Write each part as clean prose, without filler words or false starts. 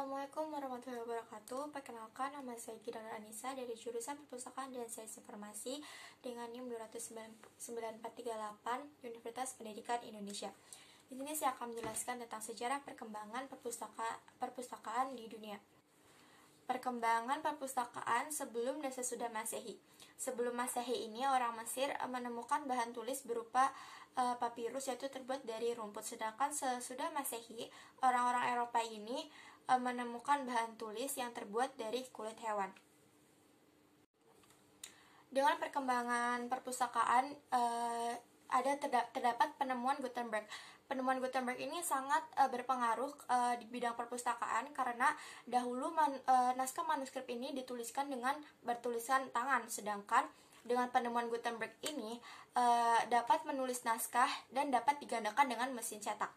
Assalamualaikum warahmatullahi wabarakatuh. Perkenalkan, nama saya Gidana Anissa dari jurusan Perpustakaan dan Sains Informasi dengan NIM 29438 Universitas Pendidikan Indonesia. Di sini saya akan menjelaskan tentang sejarah perkembangan perpustakaan di dunia. Perkembangan perpustakaan sebelum dan sesudah Masehi. Sebelum Masehi ini, orang Mesir menemukan bahan tulis berupa papirus, yaitu terbuat dari rumput. Sedangkan sesudah Masehi, orang-orang Eropa ini menemukan bahan tulis yang terbuat dari kulit hewan. Dengan perkembangan perpustakaan, terdapat penemuan Gutenberg. Penemuan Gutenberg ini sangat berpengaruh di bidang perpustakaan karena dahulu naskah manuskrip ini dituliskan dengan bertulisan tangan, sedangkan dengan penemuan Gutenberg ini dapat menulis naskah dan dapat digandakan dengan mesin cetak.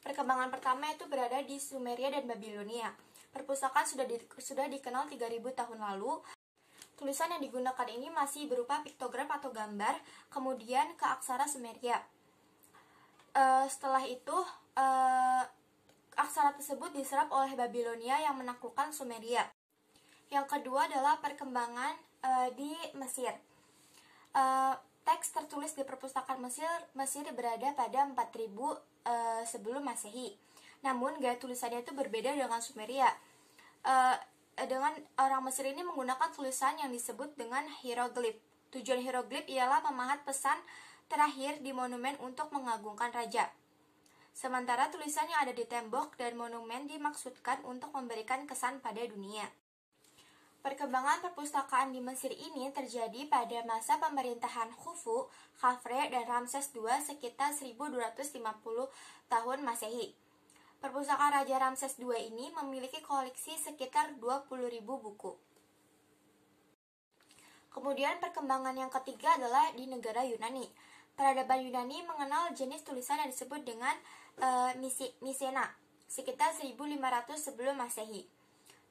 Perkembangan pertama itu berada di Sumeria dan Babilonia. Perpustakaan sudah dikenal 3000 tahun lalu. Tulisan yang digunakan ini masih berupa piktogram atau gambar, kemudian ke aksara Sumeria. Setelah itu, aksara tersebut diserap oleh Babilonia yang menaklukkan Sumeria. Yang kedua adalah perkembangan di Mesir. Teks tertulis di perpustakaan Mesir berada pada 4000 sebelum Masehi. Namun gaya tulisannya itu berbeda dengan Sumeria. Dengan orang Mesir ini menggunakan tulisan yang disebut dengan hieroglif. Tujuan hieroglif ialah memahat pesan terakhir di monumen untuk mengagungkan raja. Sementara tulisan yang ada di tembok dan monumen dimaksudkan untuk memberikan kesan pada dunia. Perkembangan perpustakaan di Mesir ini terjadi pada masa pemerintahan Khufu, Khafre, dan Ramses II sekitar 1250 tahun Masehi. Perpustakaan Raja Ramses II ini memiliki koleksi sekitar 20.000 buku. Kemudian perkembangan yang ketiga adalah di negara Yunani. Peradaban Yunani mengenal jenis tulisan yang disebut dengan Misena, sekitar 1500 sebelum Masehi.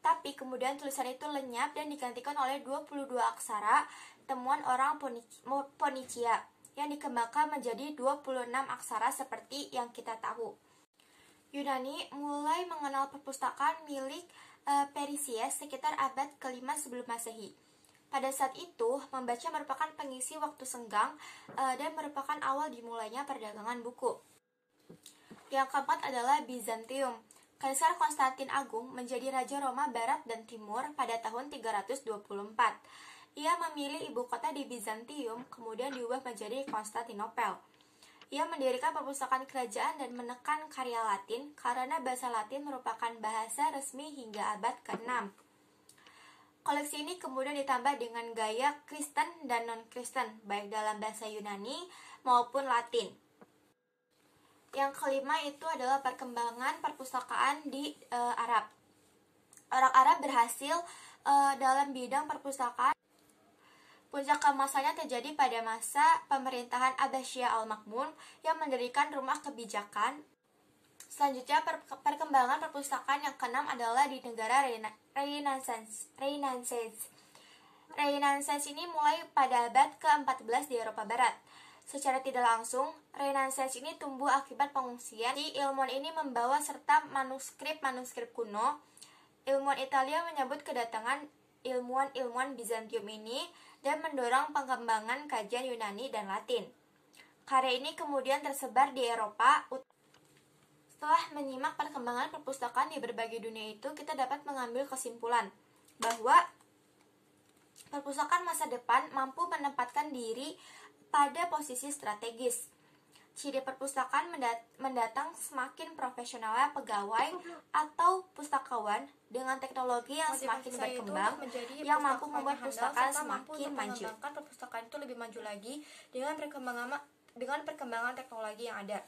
Tapi kemudian tulisan itu lenyap dan digantikan oleh 22 aksara temuan orang Phoenicia yang dikembangkan menjadi 26 aksara seperti yang kita tahu. Yunani mulai mengenal perpustakaan milik Perisias sekitar abad ke-5 sebelum Masehi. Pada saat itu, membaca merupakan pengisi waktu senggang dan merupakan awal dimulainya perdagangan buku. Yang keempat adalah Bizantium. Kaisar Konstantin Agung menjadi Raja Roma Barat dan Timur pada tahun 324. Ia memilih ibu kota di Bizantium, kemudian diubah menjadi Konstantinopel. Ia mendirikan perpustakaan kerajaan dan menekan karya Latin karena bahasa Latin merupakan bahasa resmi hingga abad ke-6. Koleksi ini kemudian ditambah dengan gaya Kristen dan non-Kristen, baik dalam bahasa Yunani maupun Latin. Yang kelima itu adalah perkembangan perpustakaan di Arab. Orang Arab berhasil dalam bidang perpustakaan. Puncak keemasannya terjadi pada masa pemerintahan Abbasiyah Al-Ma'mun yang mendirikan rumah kebijakan. Selanjutnya, perkembangan perpustakaan yang keenam adalah di negara Renaissance. Renaissance ini mulai pada abad ke-14 di Eropa Barat. Secara tidak langsung, Renaissance ini tumbuh akibat pengungsian. Ilmuwan ini membawa serta manuskrip kuno. Ilmuwan Italia menyambut kedatangan ilmuwan Bizantium ini dan mendorong pengembangan kajian Yunani dan Latin. Karya ini kemudian tersebar di Eropa. Setelah menyimak perkembangan perpustakaan di berbagai dunia itu, kita dapat mengambil kesimpulan bahwa perpustakaan masa depan mampu menempatkan diri pada posisi strategis. Ciri perpustakaan mendatang semakin profesionalnya pegawai atau pustakawan dengan teknologi yang semakin berkembang yang mampu membuat perpustakaan semakin maju. Perpustakaan itu lebih maju lagi dengan perkembangan teknologi yang ada.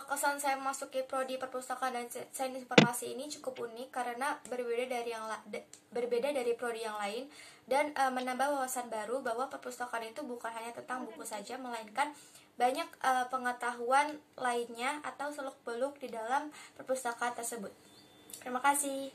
Kesan saya memasuki prodi perpustakaan dan sains informasi ini cukup unik karena berbeda dari prodi yang lain dan menambah wawasan baru bahwa perpustakaan itu bukan hanya tentang buku saja, melainkan banyak pengetahuan lainnya atau seluk-beluk di dalam perpustakaan tersebut. Terima kasih.